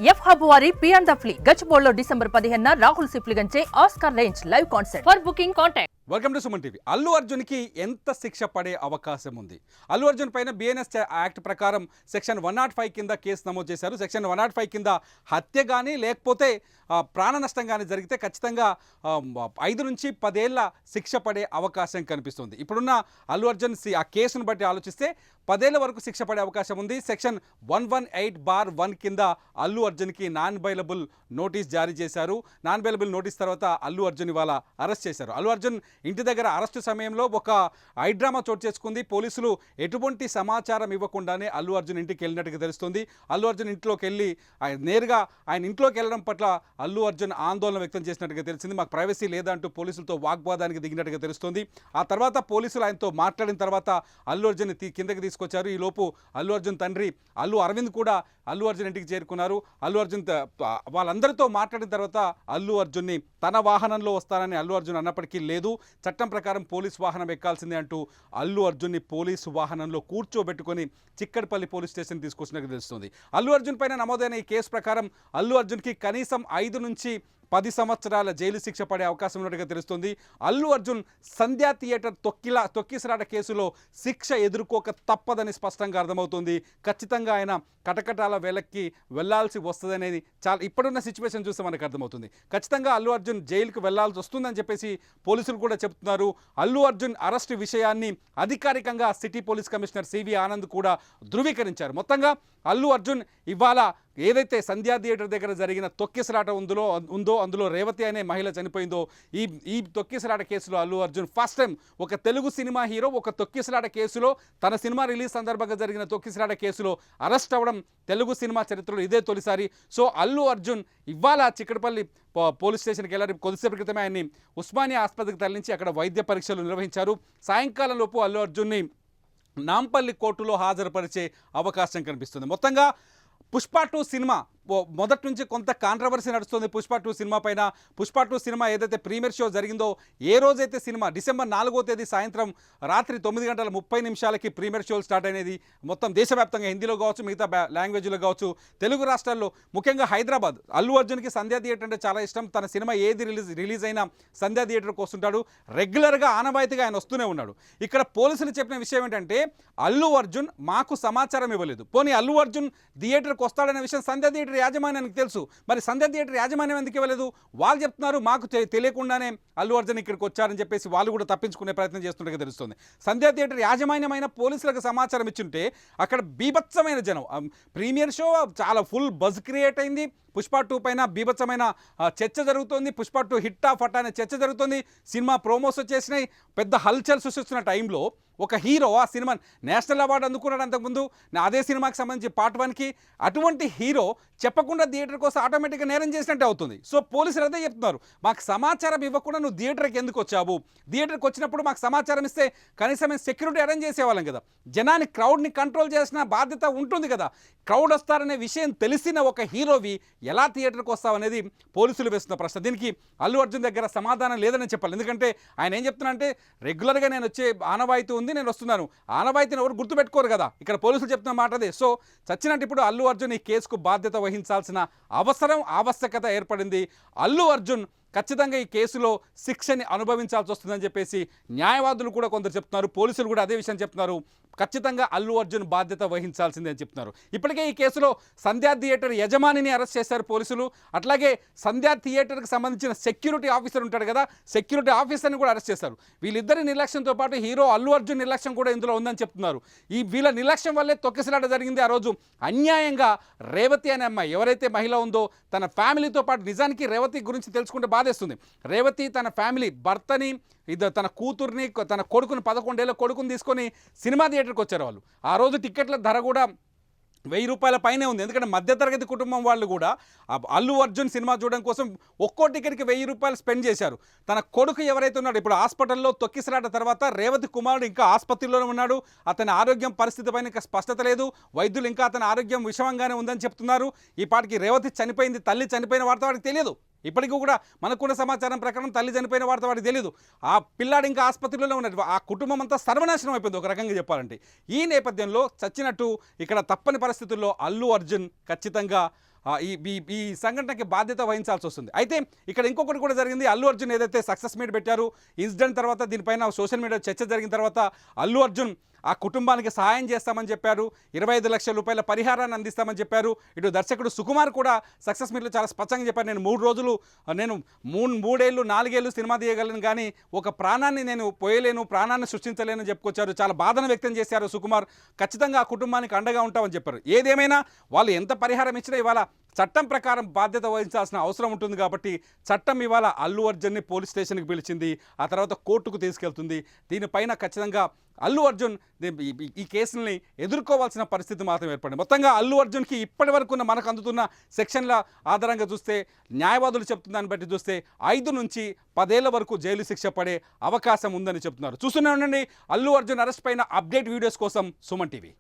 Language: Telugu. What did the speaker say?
ఎఫ్ హబ్ వారి పియాన్ ద ఫ్లీ గచ్చిబౌలిలో డిసెంబర్ 15న రాహుల్ సిప్లిగంచే Oscar range live concert. For booking contact. Welcome to Suman TV. Allu అర్జున్కి ఎంత శిక్ష పడే అవకాశం ఉంది? అల్లు అర్జున్ పైన బిఎన్ఎస్ యాక్ట్ ప్రకారం సెక్షన్ 105 కింద కేసు నమోదు చేశారు. సెక్షన్ 105 కింద హత్య కానీ లేకపోతే ప్రాణ నష్టం కానీ జరిగితే ఖచ్చితంగా 5 నుంచి 10 ఏళ్ల శిక్ష పడే అవకాశం కనిపిస్తుంది. ఇప్పుడున్న అల్లు అర్జున్ ఆ కేసును బట్టి ఆలోచిస్తే 10 ఏళ్ల వరకు శిక్ష పడే అవకాశం ఉంది. సెక్షన్ 118(1) కింద అల్లు అర్జున్కి నాన్ బెయిలబుల్ నోటీస్ జారీ చేశారు. నాన్ బెయిలబుల్ నోటీస్ తర్వాత అల్లు అర్జున్ ఇవాళ అరెస్ట్ చేశారు. అల్లు అర్జున్ ఇంటి దగ్గర అరెస్టు సమయంలో ఒక హైడ్రామా చోటు చేసుకుంది. పోలీసులు ఎటువంటి సమాచారం ఇవ్వకుండానే అల్లు అర్జున్ ఇంటికి వెళ్ళినట్టుగా తెలుస్తుంది. అల్లు అర్జున్ ఇంట్లోకి వెళ్ళి నేరుగా ఆయన ఇంట్లోకి వెళ్ళడం పట్ల అల్లు అర్జున్ ఆందోళన వ్యక్తం చేసినట్టుగా తెలిసింది. మాకు ప్రైవసీ లేదంటూ పోలీసులతో వాగ్వాదానికి దిగినట్టుగా తెలుస్తుంది. ఆ తర్వాత పోలీసులు ఆయనతో మాట్లాడిన తర్వాత అల్లు అర్జున్ కిందకి తీసుకొచ్చారు. ఈ లోపు అల్లు అర్జున్ తండ్రి అల్లు అరవింద్ కూడా అల్లు అర్జున్ ఇంటికి చేరుకున్నారు. అల్లు అర్జున్ వాళ్ళందరితో మాట్లాడిన తర్వాత అల్లు అర్జున్ని తన వాహనంలో వస్తానని అల్లు అర్జున్ అన్నప్పటికీ లేదు, చట్టం ప్రకారం పోలీసు వాహనం ఎక్కాల్సిందే అంటూ అల్లు అర్జున్ని పోలీసు వాహనంలో కూర్చోబెట్టుకొని చిక్కడపల్లి పోలీస్ స్టేషన్ తీసుకొచ్చినట్టు తెలుస్తుంది. అల్లు అర్జున్ పైన నమోదైన ఈ కేసు ప్రకారం అల్లు అర్జున్కి కనీసం 5 నుంచి 10 సంవత్సరాల జైలు శిక్ష పడే అవకాశం ఉన్నట్టుగా తెలుస్తుంది. అల్లు అర్జున్ సంధ్యా థియేటర్ తొక్కిసలాట కేసులో శిక్ష ఎదుర్కోక తప్పదని స్పష్టంగా అర్థమవుతుంది. ఖచ్చితంగా ఆయన కటకటాల వేలక్కి వెళ్లాల్సి వస్తుందనేది చాలా ఇప్పుడున్న సిచ్యువేషన్ చూస్తే మనకు అర్థమవుతుంది. ఖచ్చితంగా అల్లు అర్జున్ జైలుకు వెళ్లాల్సి వస్తుందని చెప్పేసి పోలీసులు కూడా చెప్తున్నారు. అల్లు అర్జున్ అరెస్టు విషయాన్ని అధికారికంగా city police commissioner CV Anand కూడా ధృవీకరించారు. మొత్తంగా అల్లు అర్జున్ ఇవాళ ఏదైతే సంధ్యా థియేటర్ దగ్గర జరిగిన తొక్కిసలాట ఉందో అందులో రేవతి అనే మహిళ చనిపోయిందో ఈ తొక్కిసలాట కేసులో అల్లు అర్జున్ ఫస్ట్ టైం ఒక తెలుగు సినిమా హీరో ఒక తొక్కిసలాట కేసులో తన సినిమా రిలీజ్ సందర్భంగా జరిగిన తొక్కిసలాట కేసులో అరెస్ట్ అవ్వడం తెలుగు సినిమా చరిత్రలో ఇదే తొలిసారి. సో అల్లు అర్జున్ ఇవాళ చిక్కడపల్లి పోలీస్ స్టేషన్కి వెళ్ళారు. కొద్దిసేపటి క్రితమే ఆయన్ని ఉస్మానియా ఆసుపత్రికి తరలించి అక్కడ వైద్య పరీక్షలు నిర్వహించారు. సాయంకాలంలోపు అల్లు అర్జున్ని నాంపల్లి కోర్టులో హాజరుపరిచే అవకాశం కనిపిస్తుంది. మొత్తంగా పుష్ప 2 సినిమా మొదటి నుంచి కొంత కాంట్రవర్సీ నడుస్తుంది. పుష్ప 2 సినిమా పైన. పుష్ప 2 సినిమా ఏదైతే ప్రీమియర్ షో జరిగిందో ఏ రోజైతే సినిమా డిసెంబర్ 4వ తేదీ సాయంత్రం రాత్రి 9:30 ప్రీమియర్ షోలు స్టార్ట్ అనేది మొత్తం దేశవ్యాప్తంగా హిందీలో కావచ్చు మిగతా లాంగ్వేజ్లో కావచ్చు తెలుగు రాష్ట్రాల్లో ముఖ్యంగా హైదరాబాద్ అల్లు అర్జున్కి సంధ్యా థియేటర్ అంటే చాలా ఇష్టం. తన సినిమా ఏది రిలీజ్ అయినా సంధ్యా థియేటర్కి వస్తుంటాడు. రెగ్యులర్గా ఆనవాయితీగా ఆయన వస్తూనే ఉన్నాడు. ఇక్కడ పోలీసులు చెప్పిన విషయం ఏంటంటే అల్లు అర్జున్ మాకు సమాచారం ఇవ్వలేదు. పోనీ అల్లు అర్జున్ థియేటర్కి వస్తాడనే విషయం సంధ్యా థియేటర్ యాజమాన్యానికి తెలుసు. మరి సంధ్యా థియేటర్ యాజమాన్యం ఎందుకు ఇవ్వలేదు? వాళ్ళు చెప్తున్నారు మాకు తెలియకుండానే అల్లు అర్జున్ ఇక్కడికి వచ్చారని చెప్పేసి వాళ్ళు కూడా తప్పించుకునే ప్రయత్నం చేస్తుండగా తెలుస్తుంది. సంధ్యా థియేటర్ యాజమాన్యమైన పోలీసులకు సమాచారం ఇచ్చుంటే అక్కడ బీభత్సమైన జనం, ప్రీమియర్ షో చాలా ఫుల్ బజ్ క్రియేట్ అయింది. పుష్ప 2 పైన బీభత్సమైన చర్చ జరుగుతుంది. పుష్ప 2 హిట్టా ఫట్టా అనే చర్చ జరుగుతుంది. సినిమా ప్రోమోస్ వచ్చేసినాయి. పెద్ద హల్చల్ సృష్టిస్తున్న టైంలో ఒక హీరో ఆ సినిమా నేషనల్ అవార్డు అందుకున్నాడు అంతకుముందు అదే సినిమాకి సంబంధించి పార్ట్ 1కి. అటువంటి హీరో చెప్పకుండా థియేటర్ కోసం ఆటోమేటిక్గా నేరం చేసినట్టే అవుతుంది. సో పోలీసులు అదే చెప్తున్నారు, మాకు సమాచారం ఇవ్వకుండా నువ్వు థియేటర్కి ఎందుకు వచ్చావు? థియేటర్కి వచ్చినప్పుడు మాకు సమాచారం ఇస్తే కనీసం సెక్యూరిటీ అరేంజ్ చేసేవాళ్ళం కదా. జనాన్ని క్రౌడ్ని కంట్రోల్ చేసిన బాధ్యత ఉంటుంది కదా. క్రౌడ్ వస్తారనే విషయం తెలిసిన ఒక హీరోవి ఎలా థియేటర్కి వస్తావనేది పోలీసులు వేస్తున్న ప్రశ్న. దీనికి అల్లు అర్జున్ దగ్గర సమాధానం లేదని చెప్పాలి. ఎందుకంటే ఆయన ఏం చెప్తున్నారంటే రెగ్యులర్గా నేను వచ్చే ఆనవాయితీ ఉంది, నేను వస్తున్నాను. ఆనవాయితీని ఎవరు గుర్తుపెట్టుకోరు కదా. ఇక్కడ పోలీసులు చెప్తున్న మాట అదే. సో చచ్చినట్టు ఇప్పుడు అల్లు అర్జున్ ఈ కేసుకు బాధ్యత వహించాల్సిన ఆవశ్యకత ఏర్పడింది. అల్లు అర్జున్ ఖచ్చితంగా ఈ కేసులో శిక్షని అనుభవించాల్సి వస్తుందని చెప్పేసి న్యాయవాదులు కూడా కొందరు చెప్తున్నారు. పోలీసులు కూడా అదే విషయం చెప్తున్నారు. ఖచ్చితంగా అల్లు అర్జున్ బాధ్యత వహించాల్సిందే అని చెప్తున్నారు. ఇప్పటికే ఈ కేసులో సంధ్యా థియేటర్ యజమానిని అరెస్ట్ చేశారు పోలీసులు. అట్లాగే సంధ్యా థియేటర్కి సంబంధించిన సెక్యూరిటీ ఆఫీసర్ ఉంటాడు కదా, సెక్యూరిటీ ఆఫీసర్ని కూడా అరెస్ట్ చేశారు. వీళ్ళిద్దరి నిర్లక్ష్యంతో పాటు హీరో అల్లు అర్జున్ నిర్లక్ష్యం కూడా ఇందులో ఉందని చెప్తున్నారు. వీళ్ళ నిర్లక్ష్యం వల్లే తొక్కిసలాట జరిగింది. ఆ రోజు అన్యాయంగా రేవతి అనే అమ్మాయి ఎవరైతే మహిళ ఉందో తన ఫ్యామిలీతో పాటు, నిజానికి రేవతి గురించి తెలుసుకుంటే బాధేస్తుంది. రేవతి తన ఫ్యామిలీ భర్తని, తన కూతుర్ని, తన కొడుకుని 11 ఏళ్ళ కొడుకుని తీసుకొని సినిమా థియేటర్కి వచ్చారు. వాళ్ళు ఆ రోజు టికెట్ల ధర కూడా 1000 రూపాయల పైనే ఉంది. ఎందుకంటే మధ్యతరగతి కుటుంబం వాళ్ళు కూడా అల్లు అర్జున్ సినిమా చూడడం కోసం ఒక్కో టికెట్కి 1000 రూపాయలు స్పెండ్ చేశారు. తన కొడుకు ఎవరైతే ఉన్నాడో ఇప్పుడు హాస్పిటల్లో తొక్కిసలాట తర్వాత రేవతి కుమారుడు ఇంకా ఆసుపత్రిలోనే ఉన్నాడు. అతని ఆరోగ్యం పరిస్థితి పైన ఇంకా స్పష్టత లేదు. వైద్యులు ఇంకా అతని ఆరోగ్యం విషమంగానే ఉందని చెప్తున్నారు. ఈ పాటికి రేవతి చనిపోయింది, తల్లి చనిపోయిన వార్త వాడికి తెలియదు. ఇప్పటికీ కూడా మనకున్న సమాచారం ప్రకారం తల్లి చనిపోయిన వార్త వాడికి తెలియదు. ఆ పిల్లాడు ఇంకా ఆసుపత్రిలోనే ఉన్నట్టు, ఆ కుటుంబం అంతా సర్వనాశనం అయిపోయింది ఒక రకంగా చెప్పాలంటే. ఈ నేపథ్యంలో చచ్చినట్టు ఇక్కడ తప్పని పరిస్థితుల్లో అల్లు అర్జున్ ఖచ్చితంగా ఈ సంఘటనకి బాధ్యత వహించాల్సి వస్తుంది. అయితే ఇక్కడ ఇంకొకటి కూడా జరిగింది. అల్లు అర్జున్ ఏదైతే సక్సెస్ మీట్ పెట్టారు, ఇన్సిడెంట్ తర్వాత దీనిపైన సోషల్ మీడియా చర్చ జరిగిన తర్వాత అల్లు అర్జున్ ఆ కుటుంబానికి సహాయం చేస్తామని చెప్పారు, 25 లక్షల రూపాయల పరిహారాన్ని అందిస్తామని చెప్పారు. ఇటు దర్శకుడు సుకుమార్ కూడా సక్సెస్ మీట్లో చాలా స్పష్టంగా చెప్పారు, నేను 3 రోజులు నేను 3 ఏళ్ళు 4 ఏళ్ళు సినిమా తీయగలను, కానీ ఒక ప్రాణాన్ని నేను పోయలేను, ప్రాణాన్ని సృష్టించలేనని చెప్పుకొచ్చారు. చాలా బాధను వ్యక్తం చేశారు సుకుమార్. ఖచ్చితంగా ఆ కుటుంబానికి అండగా ఉంటామని చెప్పారు. ఏదేమైనా వాళ్ళు ఎంత పరిహారం ఇచ్చినా ఇవాళ చట్టం ప్రకారం బాధ్యత వహించాల్సిన అవసరం ఉంటుంది. కాబట్టి చట్టం ఇవాళ అల్లు అర్జున్ని పోలీస్ స్టేషన్కి పిలిచింది, ఆ తర్వాత కోర్టుకు తీసుకెళ్తుంది. దీనిపైన ఖచ్చితంగా అల్లు అర్జున్ ఈ కేసుల్ని ఎదుర్కోవాల్సిన పరిస్థితి మాత్రం ఏర్పడింది. మొత్తంగా అల్లు అర్జున్కి ఇప్పటి వరకు మనకు అందుతున్న సెక్షన్ల ఆధారంగా చూస్తే, న్యాయవాదులు చెప్తున్న దాన్ని బట్టి చూస్తే 5 నుంచి 10 ఏళ్ల వరకు జైలు శిక్ష పడే అవకాశం ఉందని చెప్తున్నారు. చూస్తూనే ఉండండి అల్లు అర్జున్ అరెస్ట్ పైన అప్డేట్ వీడియోస్ కోసం సుమన్ టీవీ.